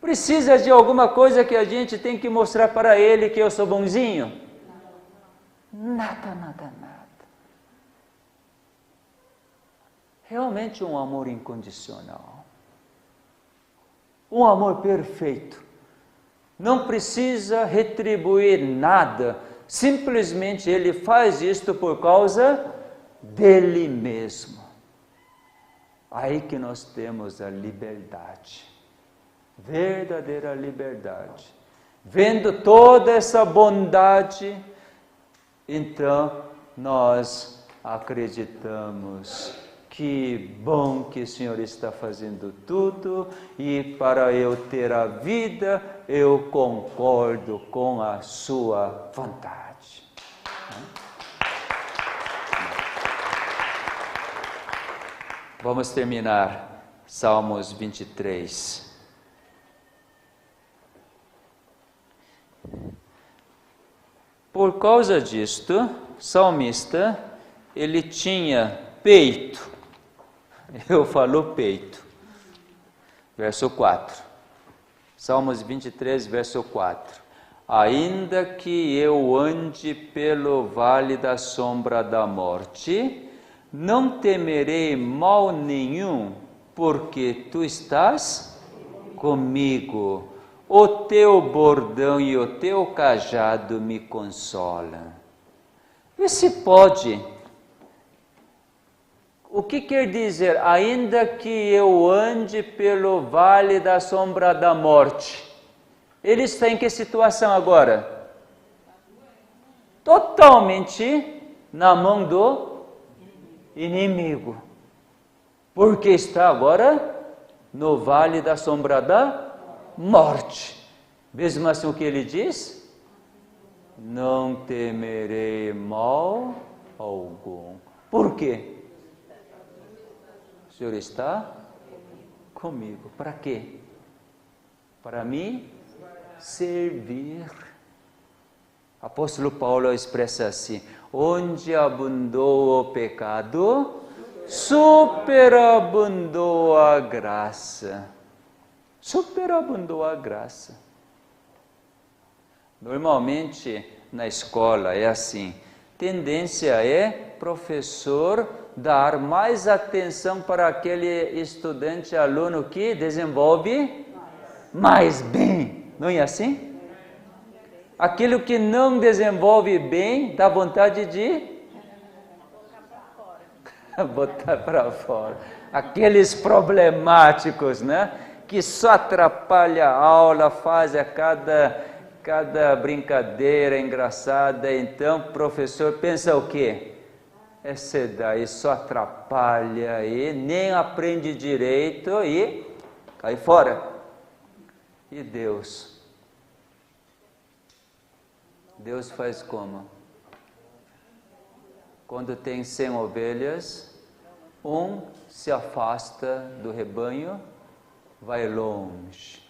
S1: Precisa de alguma coisa que a gente tem que mostrar para ele que eu sou bonzinho? Nada, nada, nada. Realmente um amor incondicional, um amor perfeito, não precisa retribuir nada, simplesmente ele faz isto por causa dele mesmo. Aí que nós temos a liberdade, verdadeira liberdade, vendo toda essa bondade, então nós acreditamos. Que bom que o Senhor está fazendo tudo e para eu ter a vida, eu concordo com a sua vontade. Vamos terminar Salmos 23. Por causa disto, o salmista, ele tinha peito. Eu falo peito. Verso 4. Salmos 23, verso 4. Ainda que eu ande pelo vale da sombra da morte, não temerei mal nenhum, porque tu estás comigo. O teu bordão e o teu cajado me consolam. Vê se pode. O que quer dizer, ainda que eu ande pelo vale da sombra da morte? Ele está em que situação agora? Totalmente na mão do inimigo. Porque está agora no vale da sombra da morte. Mesmo assim o que ele diz? Não temerei mal algum. Por quê? O Senhor está comigo. Para quê? Para me servir. Apóstolo Paulo expressa assim: onde abundou o pecado, superabundou a graça. Superabundou a graça. Normalmente na escola é assim. Tendência é professor dar mais atenção para aquele estudante, aluno que desenvolve mais bem. Não é assim? Aquilo que não desenvolve bem, dá vontade de botar para fora. Aqueles problemáticos, né? Que só atrapalha a aula, faz a cada brincadeira engraçada. Então, o professor pensa o quê? Esse daí só atrapalha e nem aprende direito e cai fora. E Deus? Deus faz como? Quando tem 100 ovelhas, um se afasta do rebanho, vai longe,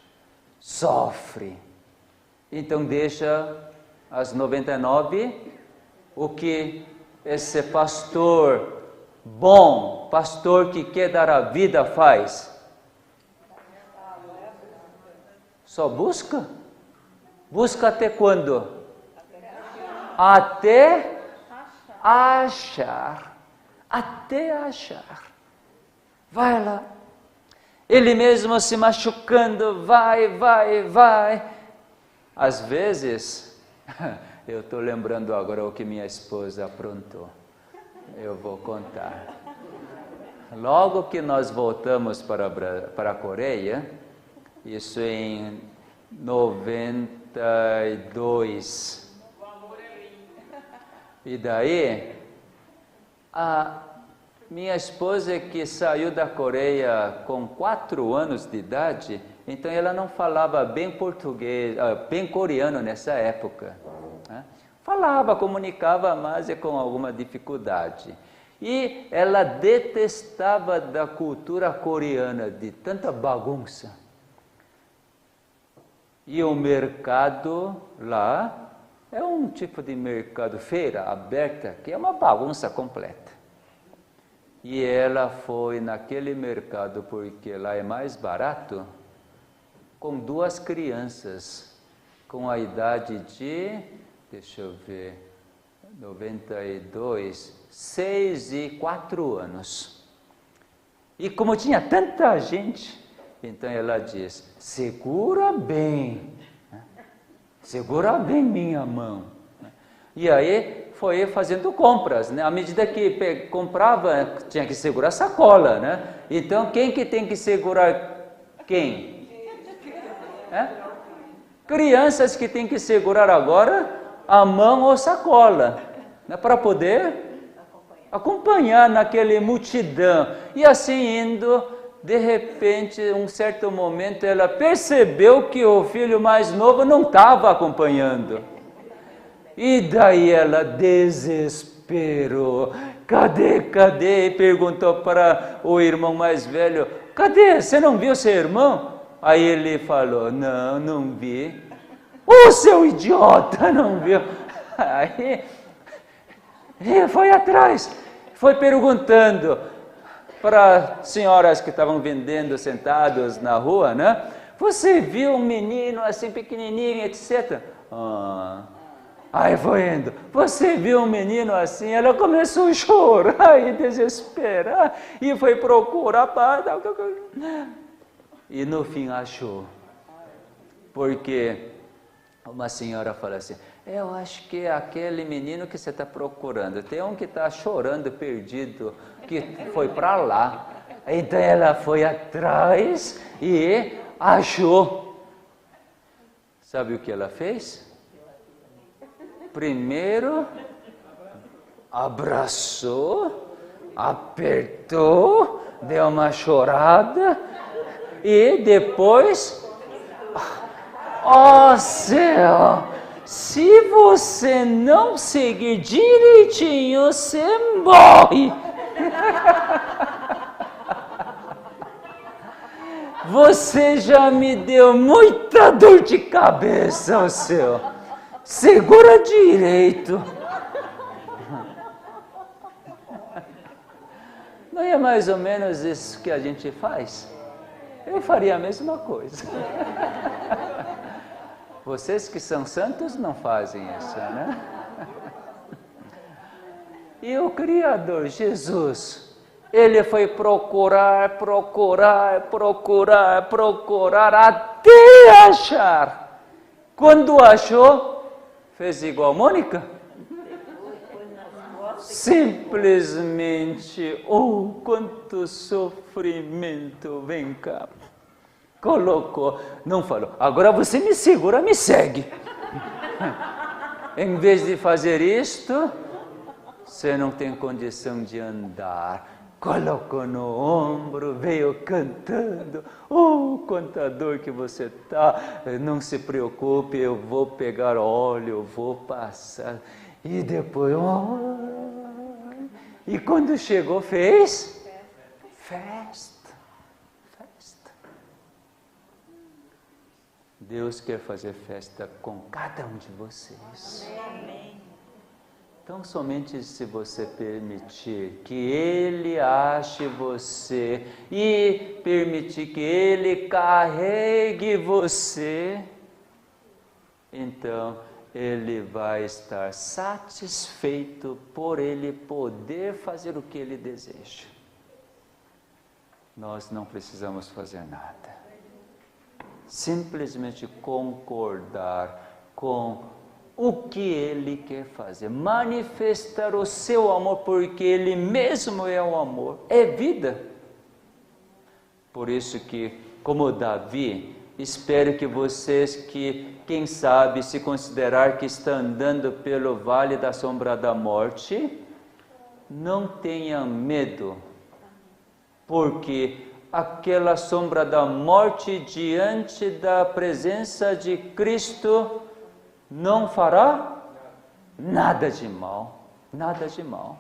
S1: sofre. Então deixa as 99, o que esse pastor bom, pastor que quer dar a vida faz? Só busca? Busca até quando? Até achar. Até achar. Vai lá. Ele mesmo se machucando, vai. Às vezes, eu estou lembrando agora o que minha esposa aprontou. Eu vou contar. Logo que nós voltamos para a Coreia, isso em 92. E daí, a minha esposa que saiu da Coreia com 4 anos de idade, então ela não falava bem português, bem coreano nessa época. Né? Falava, comunicava, mas com alguma dificuldade. E ela detestava da cultura coreana, de tanta bagunça. E o mercado lá é um tipo de mercado, feira aberta, que é uma bagunça completa. E ela foi naquele mercado, porque lá é mais barato, com 2 crianças, com a idade de, deixa eu ver, 92, 6 e 4 anos. E como tinha tanta gente, então ela diz, segura bem minha mão. E aí foi fazendo compras, né? À medida que comprava, tinha que segurar a sacola, né? Então quem que tem que segurar quem? Crianças que tem que segurar agora a mão ou sacola, né? Para poder acompanhar naquele multidão. E assim indo, de repente, um certo momento, ela percebeu que o filho mais novo não estava acompanhando. E daí ela desesperou. Cadê? E perguntou para o irmão mais velho, cadê? Você não viu seu irmão? Aí ele falou, não vi. Ô, seu idiota, não viu? Aí ele foi atrás, foi perguntando para senhoras que estavam vendendo sentados na rua, né? Você viu um menino assim pequenininho, etc. Aí foi indo. Você viu um menino assim? Ela começou a chorar e desesperar e foi procurar. E no fim achou. Porque uma senhora falou assim, eu acho que é aquele menino que você está procurando. Tem um que está chorando, perdido, que foi para lá. Então ela foi atrás e achou. Sabe o que ela fez? Primeiro, abraçou, apertou, deu uma chorada e depois, ó céu, se você não seguir direitinho, você morre. Você já me deu muita dor de cabeça, o seu. segura direito. Não é mais ou menos isso que a gente faz? Eu faria a mesma coisa. Vocês que são santos não fazem isso, né? E o Criador, Jesus, Ele foi procurar até achar. Quando achou, fez igual Mônica? Simplesmente, oh, quanto sofrimento, vem cá. Colocou, não falou, agora você me segura, me segue. Em vez de fazer isto, você não tem condição de andar. Colocou no ombro, veio cantando, oh, quanta dor que você está, não se preocupe, eu vou pegar óleo, eu vou passar. E depois, oh, e quando chegou, fez festa. Deus quer fazer festa com cada um de vocês. Então, somente se você permitir que Ele ache você e permitir que Ele carregue você, então Ele vai estar satisfeito por Ele poder fazer o que Ele deseja. Nós não precisamos fazer nada. Simplesmente concordar com o que Ele quer fazer, manifestar o seu amor, porque Ele mesmo é o amor, é vida. Por isso que, como Davi, espero que vocês quem sabe, se considerar que está andando pelo vale da sombra da morte, não tenham medo, porque aquela sombra da morte diante da presença de Cristo não fará nada de mal, nada de mal.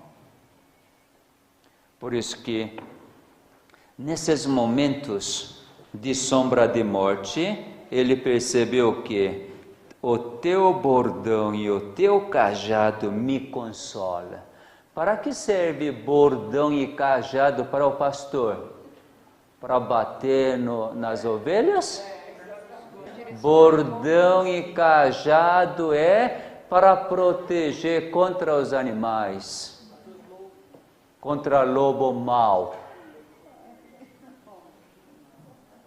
S1: Por isso que, nesses momentos de sombra de morte, ele percebeu que o teu bordão e o teu cajado me consola. Para que serve bordão e cajado para o pastor? Para bater nas ovelhas? Bordão e cajado é para proteger contra os animais, contra lobo mau.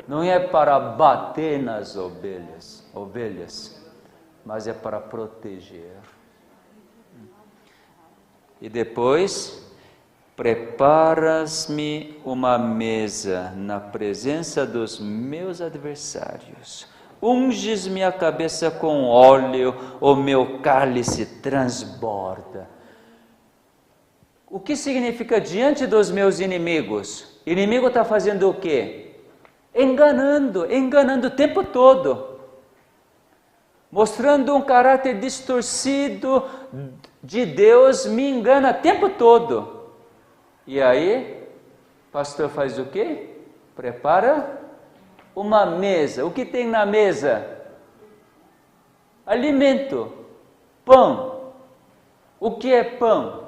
S1: Não é para bater nas ovelhas, mas é para proteger. E depois, preparas-me uma mesa na presença dos meus adversários. Unges minha cabeça com óleo, o meu cálice transborda. O que significa diante dos meus inimigos? O inimigo está fazendo o quê? Enganando o tempo todo. Mostrando um caráter distorcido de Deus, me engana o tempo todo. E aí, o pastor faz o quê? Prepara uma mesa. O que tem na mesa? Alimento, pão. O que é pão?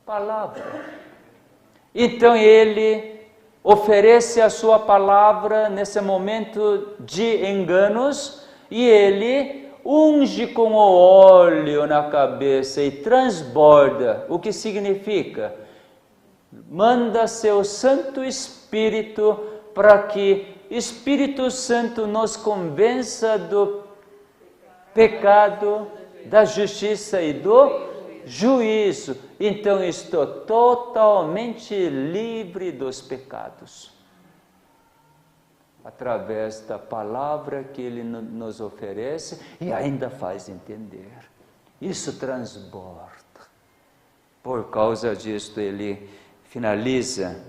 S1: Palavra. Então ele oferece a sua palavra nesse momento de enganos e ele unge com o óleo na cabeça e transborda. O que significa? Manda seu Santo Espírito para que Espírito Santo nos convença do pecado, da justiça e do juízo. Então estou totalmente livre dos pecados. Através da palavra que Ele nos oferece e ainda faz entender. Isso transborda. Por causa disto Ele finaliza: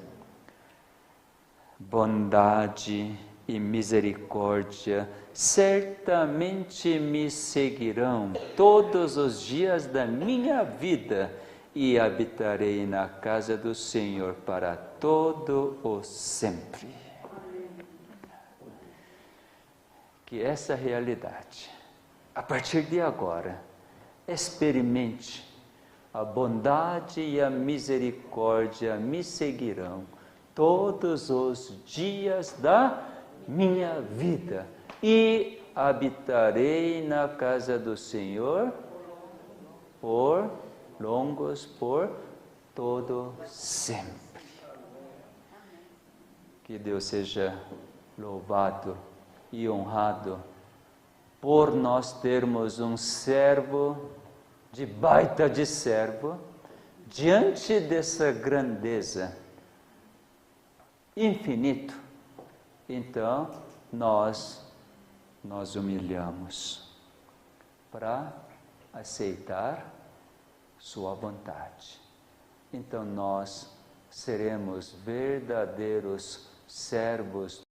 S1: bondade e misericórdia certamente me seguirão todos os dias da minha vida e habitarei na casa do Senhor para todo o sempre. Que essa realidade a partir de agora, experimente a bondade e a misericórdia me seguirão todos os dias da minha vida e habitarei na casa do Senhor por todo sempre. Que Deus seja louvado e honrado por nós termos um servo, de baita de servo, diante dessa grandeza infinito. Então, nós humilhamos para aceitar sua vontade. Então, nós seremos verdadeiros servos